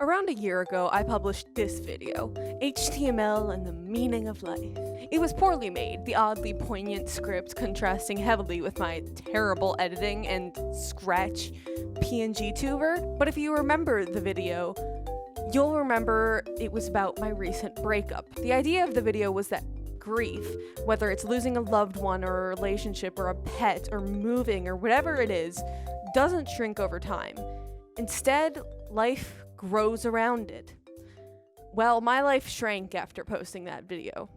Around a year ago, I published this video, HTML and the Meaning of Life. It was poorly made, the oddly poignant script contrasting heavily with my terrible editing and scratch PNG tuber. But if you remember the video, you'll remember it was about my recent breakup. The idea of the video was that grief, whether it's losing a loved one or a relationship or a pet or moving or whatever it is, doesn't shrink over time. Instead, life grows around it. Well, my life shrank after posting that video,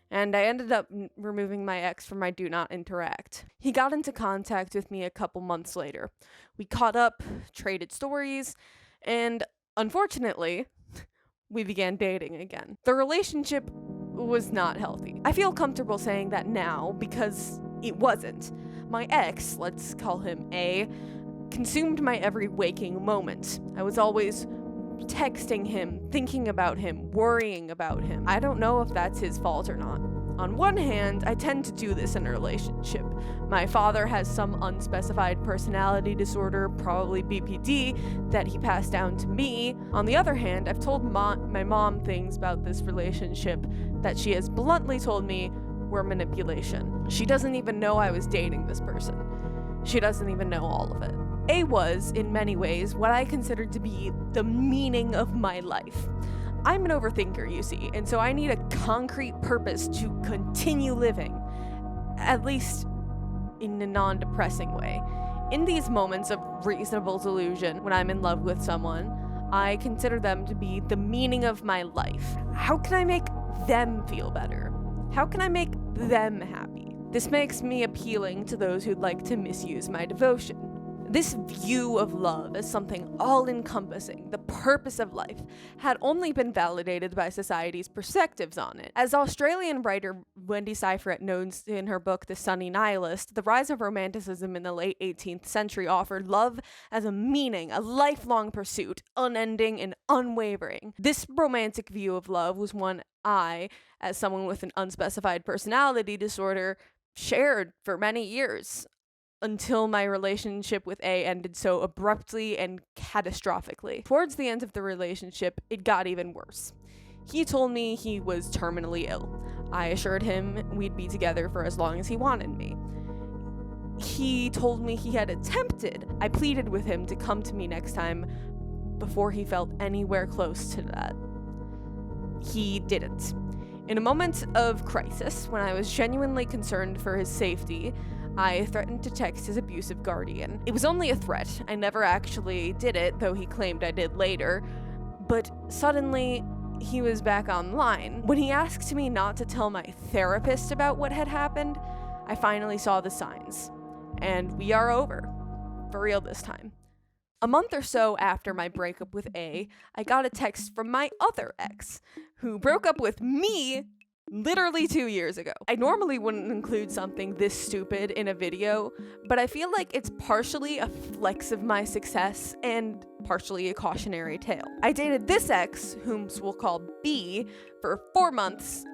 and I ended up removing my ex from my Do Not Interact. He got into contact with me a couple months later. We caught up, traded stories, and unfortunately, we began dating again. The relationship was not healthy. I feel comfortable saying that now because it wasn't. My ex, let's call him A, consumed my every waking moment. I was always texting him, thinking about him, worrying about him. I don't know if that's his fault or not. On one hand, I tend to do this in a relationship. My father has some unspecified personality disorder, probably BPD, that he passed down to me. On the other hand, I've told my mom things about this relationship that she has bluntly told me were manipulation. She doesn't even know I was dating this person. She doesn't even know all of it. A was, in many ways, what I considered to be the meaning of my life. I'm an overthinker, you see, and so I need a concrete purpose to continue living, at least in a non-depressing way. In these moments of reasonable delusion, when I'm in love with someone, I consider them to be the meaning of my life. How can I make them feel better? How can I make them happy? This makes me appealing to those who'd like to misuse my devotion. This view of love as something all-encompassing, the purpose of life, had only been validated by society's perspectives on it. As Australian writer Wendy Seifert notes in her book The Sunny Nihilist, the rise of Romanticism in the late 18th century offered love as a meaning, a lifelong pursuit, unending and unwavering. This romantic view of love was one I, as someone with an unspecified personality disorder, shared for many years, until my relationship with A ended so abruptly and catastrophically. Towards the end of the relationship, it got even worse. He told me he was terminally ill. I assured him we'd be together for as long as he wanted me. He told me he had attempted. I pleaded with him to come to me next time before he felt anywhere close to that. He didn't. In a moment of crisis, when I was genuinely concerned for his safety, I threatened to text his abusive guardian. It was only a threat. I never actually did it, though he claimed I did later. But suddenly, he was back online. When he asked me not to tell my therapist about what had happened, I finally saw the signs. And we are over. For real this time. A month or so after my breakup with A, I got a text from my other ex, who broke up with me literally 2 years ago. I normally wouldn't include something this stupid in a video, but I feel like it's partially a flex of my success and partially a cautionary tale. I dated this ex, whom we'll call B, for 4 months,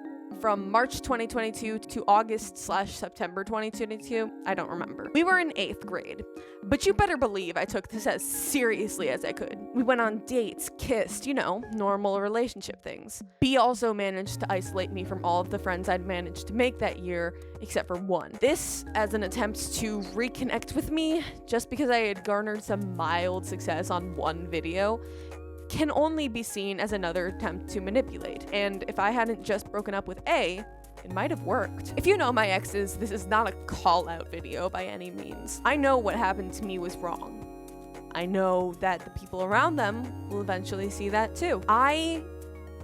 from March 2022 to August/September 2022. I don't remember. We were in 8th grade, but you better believe I took this as seriously as I could. We went on dates, kissed, normal relationship things. B also managed to isolate me from all of the friends I'd managed to make that year, except for one. This as an attempt to reconnect with me, just because I had garnered some mild success on one video, can only be seen as another attempt to manipulate. And if I hadn't just broken up with A, it might have worked. If you know my exes, this is not a call-out video by any means. I know what happened to me was wrong. I know that the people around them will eventually see that too. I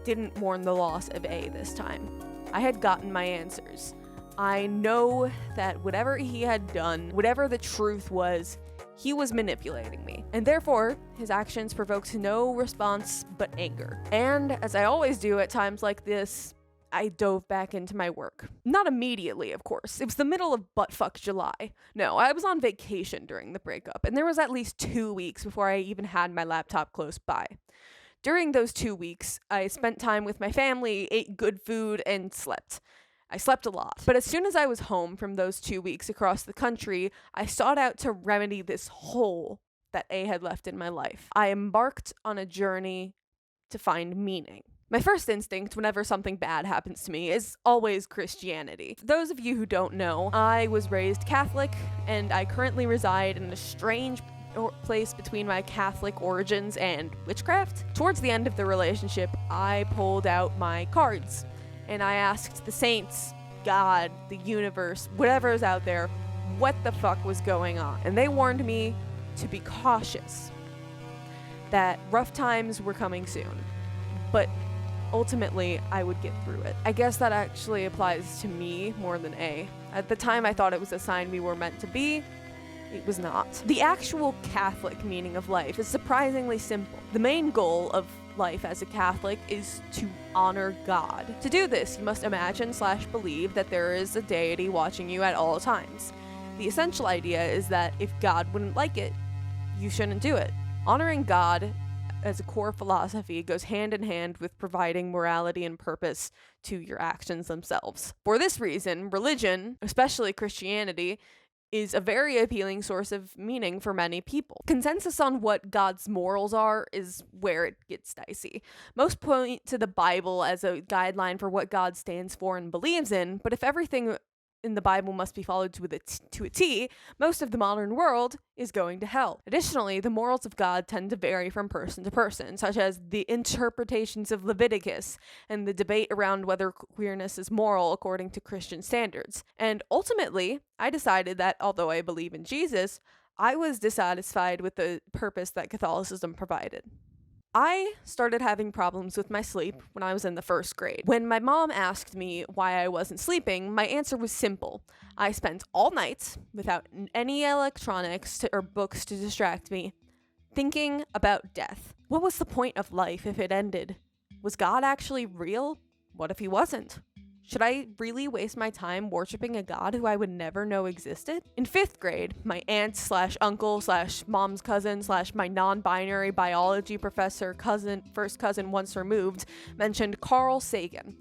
didn't mourn the loss of A this time. I had gotten my answers. I know that whatever he had done, whatever the truth was, he was manipulating me, and therefore, his actions provoked no response but anger. And, as I always do at times like this, I dove back into my work. Not immediately, of course. It was the middle of buttfuck July. No, I was on vacation during the breakup, and there was at least 2 weeks before I even had my laptop close by. During those 2 weeks, I spent time with my family, ate good food, and slept. I slept a lot. But as soon as I was home from those 2 weeks across the country, I sought out to remedy this hole that A had left in my life. I embarked on a journey to find meaning. My first instinct whenever something bad happens to me is always Christianity. For those of you who don't know, I was raised Catholic, and I currently reside in a strange place between my Catholic origins and witchcraft. Towards the end of the relationship, I pulled out my cards, and I asked the saints, God, the universe, whatever is out there, what the fuck was going on. And they warned me to be cautious, that rough times were coming soon. But ultimately, I would get through it. I guess that actually applies to me more than A. At the time, I thought it was a sign we were meant to be. It was not. The actual Catholic meaning of life is surprisingly simple. The main goal of life as a Catholic is to honor God. To do this, you must imagine/believe that there is a deity watching you at all times. The essential idea is that if God wouldn't like it, you shouldn't do it. Honoring God as a core philosophy goes hand in hand with providing morality and purpose to your actions themselves. For this reason, religion, especially Christianity, is a very appealing source of meaning for many people. Consensus on what God's morals are is where it gets dicey. Most point to the Bible as a guideline for what God stands for and believes in, but if everything in the Bible must be followed to a T, most of the modern world is going to hell. Additionally, the morals of God tend to vary from person to person, such as the interpretations of Leviticus and the debate around whether queerness is moral according to Christian standards. And ultimately, I decided that although I believe in Jesus, I was dissatisfied with the purpose that Catholicism provided. I started having problems with my sleep when I was in the first grade. When my mom asked me why I wasn't sleeping, my answer was simple. I spent all night, without any electronics or books to distract me, thinking about death. What was the point of life if it ended? Was God actually real? What if he wasn't? Should I really waste my time worshiping a God who I would never know existed? In 5th grade, my aunt/uncle/mom's cousin/my non-binary biology professor first cousin once removed mentioned Carl Sagan.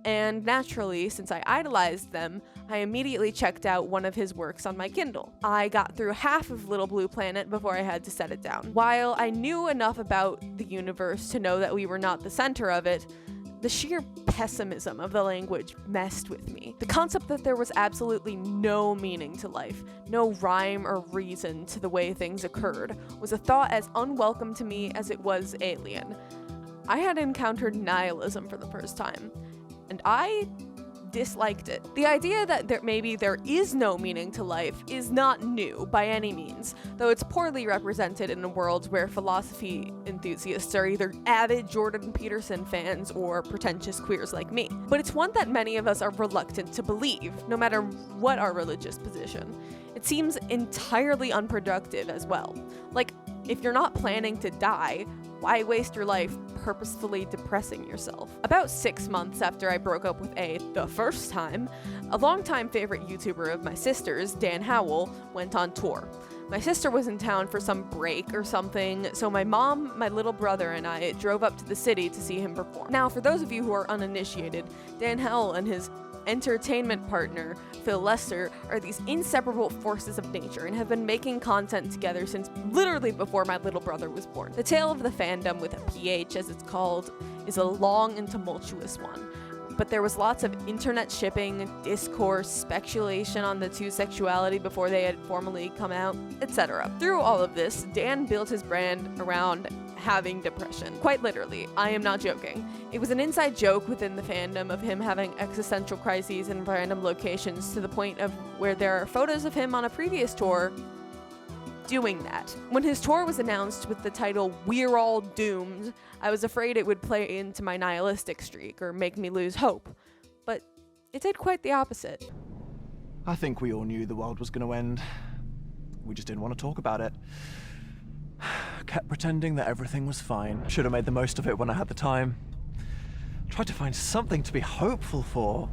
And naturally, since I idolized them, I immediately checked out one of his works on my Kindle. I got through half of Little Blue Planet before I had to set it down. While I knew enough about the universe to know that we were not the center of it, the sheer pessimism of the language messed with me. The concept that there was absolutely no meaning to life, no rhyme or reason to the way things occurred, was a thought as unwelcome to me as it was alien. I had encountered nihilism for the first time, and I disliked it. The idea that maybe there is no meaning to life is not new by any means, though it's poorly represented in a world where philosophy enthusiasts are either avid Jordan Peterson fans or pretentious queers like me. But it's one that many of us are reluctant to believe, no matter what our religious position. It seems entirely unproductive as well. Like, if you're not planning to die, why waste your life purposefully depressing yourself? About 6 months after I broke up with A the first time, a longtime favorite YouTuber of my sister's, Dan Howell, went on tour. My sister was in town for some break or something, so my mom, my little brother, and I drove up to the city to see him perform. Now, for those of you who are uninitiated, Dan Howell and his entertainment partner, Phil Lester, are these inseparable forces of nature and have been making content together since literally before my little brother was born. The tale of the fandom, with a PH as it's called, is a long and tumultuous one. But there was lots of internet shipping, discourse, speculation on the two sexuality before they had formally come out, etc. Through all of this, Dan built his brand around having depression. Quite literally, I am not joking. It was an inside joke within the fandom of him having existential crises in random locations, to the point of where there are photos of him on a previous tour doing that. When his tour was announced with the title "We're All Doomed," I was afraid it would play into my nihilistic streak or make me lose hope. But it did quite the opposite. I think we all knew the world was going to end. We just didn't want to talk about it. Kept pretending that everything was fine. Should have made the most of it when I had the time. Tried to find something to be hopeful for.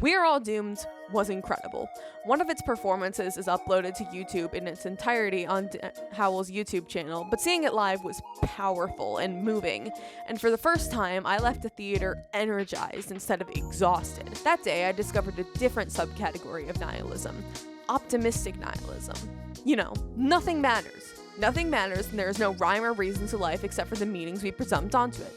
We're All Doomed was incredible. One of its performances is uploaded to YouTube in its entirety on Howell's YouTube channel, but seeing it live was powerful and moving, and for the first time, I left the theater energized instead of exhausted. That day, I discovered a different subcategory of nihilism: optimistic nihilism. You know, nothing matters. Nothing matters and there is no rhyme or reason to life except for the meanings we presumed onto it.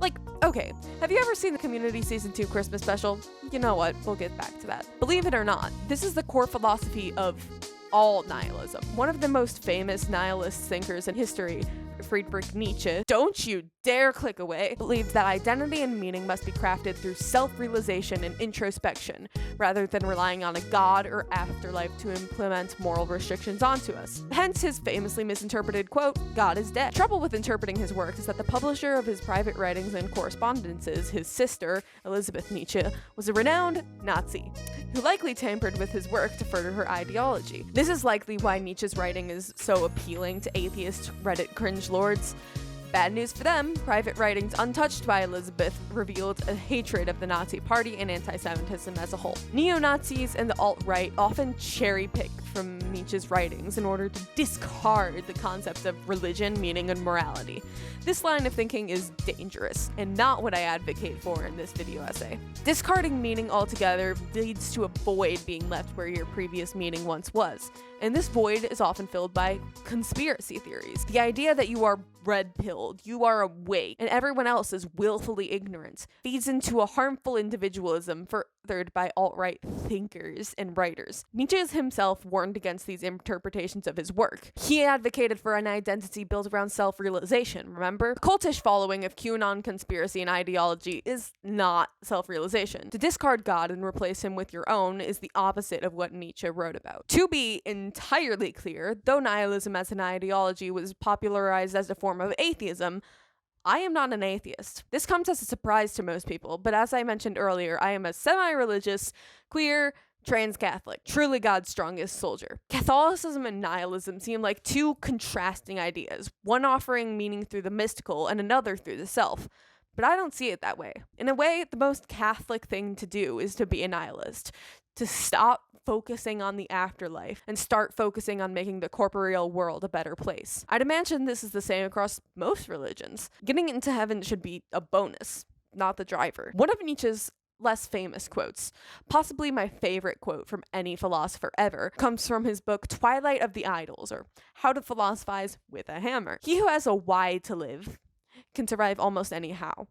Like, okay, have you ever seen the Community Season 2 Christmas special? You know what, we'll get back to that. Believe it or not, this is the core philosophy of all nihilism. One of the most famous nihilist thinkers in history, Friedrich Nietzsche, don't you dare click away, believed that identity and meaning must be crafted through self-realization and introspection, rather than relying on a god or afterlife to implement moral restrictions onto us. Hence his famously misinterpreted quote, "God is dead." Trouble with interpreting his work is that the publisher of his private writings and correspondences, his sister, Elizabeth Nietzsche, was a renowned Nazi, who likely tampered with his work to further her ideology. This is likely why Nietzsche's writing is so appealing to atheist Reddit cringe lords. Bad news for them, private writings untouched by Elizabeth revealed a hatred of the Nazi Party and anti-Semitism as a whole. Neo-Nazis and the alt-right often cherry-pick from Nietzsche's writings in order to discard the concepts of religion, meaning, and morality. This line of thinking is dangerous, and not what I advocate for in this video essay. Discarding meaning altogether leads to a void being left where your previous meaning once was, and this void is often filled by conspiracy theories. The idea that you are red-pilled, you are awake, and everyone else is willfully ignorant, feeds into a harmful individualism furthered by alt-right thinkers and writers. Nietzsche himself warned against these interpretations of his work. He advocated for an identity built around self-realization, remember? The cultish following of QAnon conspiracy and ideology is not self-realization. To discard God and replace him with your own is the opposite of what Nietzsche wrote about. To be entirely clear, though nihilism as an ideology was popularized as a form of atheism, I am not an atheist. This comes as a surprise to most people, but as I mentioned earlier, I am a semi-religious, queer, trans Catholic, truly God's strongest soldier. Catholicism and nihilism seem like two contrasting ideas, one offering meaning through the mystical and another through the self. But I don't see it that way. In a way, the most Catholic thing to do is to be a nihilist, to stop focusing on the afterlife and start focusing on making the corporeal world a better place. I'd imagine this is the same across most religions. Getting into heaven should be a bonus, not the driver. One of Nietzsche's less famous quotes, possibly my favorite quote from any philosopher ever, comes from his book Twilight of the Idols, or How to Philosophize with a Hammer. He who has a why to live can survive almost any how.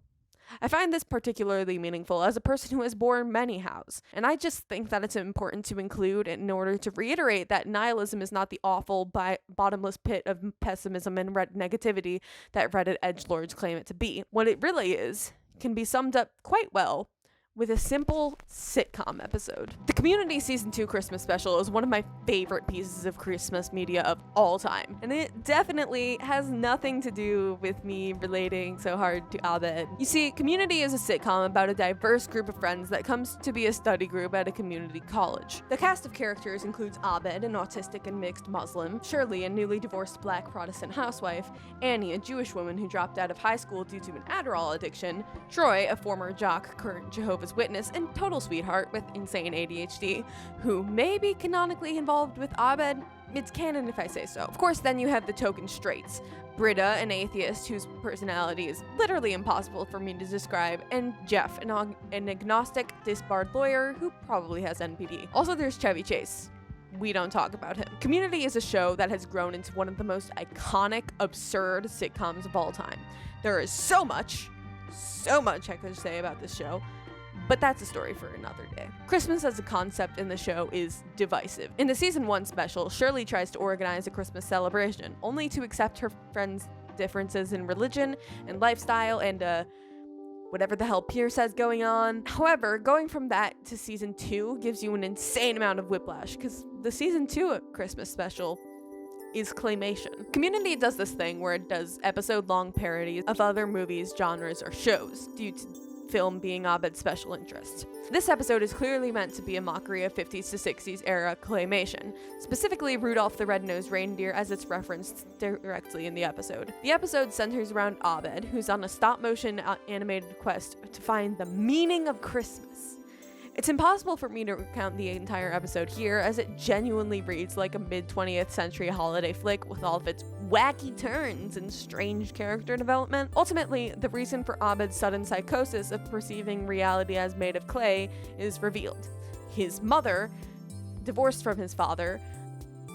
I find this particularly meaningful as a person who has borne many hows, and I just think that it's important to include in order to reiterate that nihilism is not the awful, bottomless pit of pessimism and negativity that Reddit edgelords claim it to be. What it really is can be summed up quite well with a simple sitcom episode. The Community Season 2 Christmas special is one of my favorite pieces of Christmas media of all time, and it definitely has nothing to do with me relating so hard to Abed. You see, Community is a sitcom about a diverse group of friends that comes to be a study group at a community college. The cast of characters includes Abed, an autistic and mixed Muslim, Shirley, a newly divorced Black Protestant housewife, Annie, a Jewish woman who dropped out of high school due to an Adderall addiction, Troy, a former jock, current Jehovah's Witness, and total sweetheart with insane ADHD, who may be canonically involved with Abed. It's canon if I say so. Of course, then you have the token straights. Britta, an atheist whose personality is literally impossible for me to describe, and Jeff, an agnostic, disbarred lawyer who probably has NPD. Also, there's Chevy Chase. We don't talk about him. Community is a show that has grown into one of the most iconic, absurd sitcoms of all time. There is so much I could say about this show, but that's a story for another day. Christmas as a concept in the show is divisive. In the season 1 special, Shirley tries to organize a Christmas celebration, only to accept her friends' differences in religion and lifestyle and whatever the hell Pierce has going on. However, going from that to season 2 gives you an insane amount of whiplash, because the season 2 Christmas special is claymation. Community does this thing where it does episode-long parodies of other movies, genres, or shows, due to film being Abed's special interest. This episode is clearly meant to be a mockery of 50s to 60s era claymation, specifically Rudolph the Red-Nosed Reindeer, as it's referenced directly in the episode. The episode centers around Abed, who's on a stop-motion animated quest to find the meaning of Christmas. It's impossible for me to recount the entire episode here, as it genuinely reads like a mid-20th century holiday flick with all of its wacky turns and strange character development. Ultimately, the reason for Abed's sudden psychosis of perceiving reality as made of clay is revealed. His mother, divorced from his father,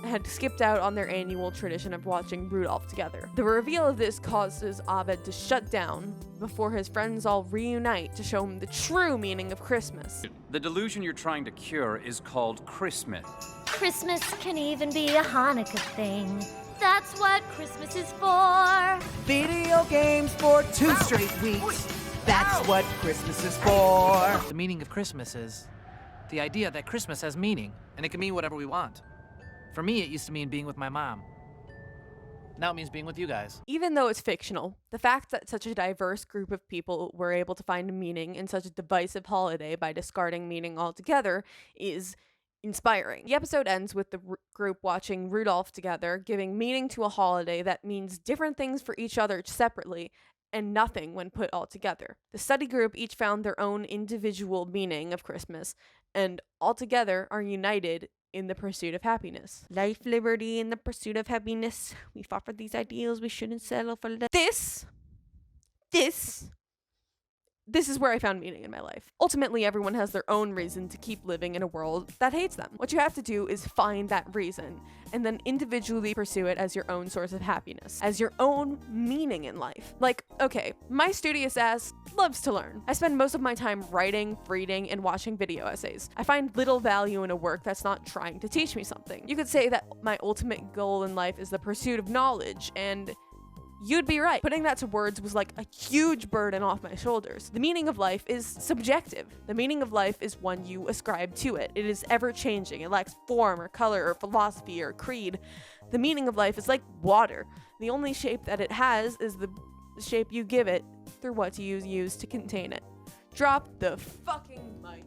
had skipped out on their annual tradition of watching Rudolph together. The reveal of this causes Ovid to shut down before his friends all reunite to show him the true meaning of Christmas. The delusion you're trying to cure is called Christmas. Christmas can even be a Hanukkah thing. That's what Christmas is for. Video games for 2 straight weeks. That's what Christmas is for. The meaning of Christmas is the idea that Christmas has meaning, and it can mean whatever we want. For me, it used to mean being with my mom. Now it means being with you guys. Even though it's fictional, the fact that such a diverse group of people were able to find meaning in such a divisive holiday by discarding meaning altogether is inspiring. The episode ends with the group watching Rudolph together, giving meaning to a holiday that means different things for each other separately and nothing when put all together. The study group each found their own individual meaning of Christmas, and all together are united in the pursuit of happiness. Life, liberty, and the pursuit of happiness. We fought for these ideals. We shouldn't settle for less. This is where I found meaning in my life. Ultimately, everyone has their own reason to keep living in a world that hates them. What you have to do is find that reason and then individually pursue it as your own source of happiness, as your own meaning in life. Like, okay, my studious ass loves to learn. I spend most of my time writing, reading, and watching video essays. I find little value in a work that's not trying to teach me something. You could say that my ultimate goal in life is the pursuit of knowledge, and you'd be right. Putting that to words was like a huge burden off my shoulders. The meaning of life is subjective. The meaning of life is one you ascribe to it. It is ever changing. It lacks form or color or philosophy or creed. The meaning of life is like water. The only shape that it has is the shape you give it through what you use to contain it. Drop the fucking mic.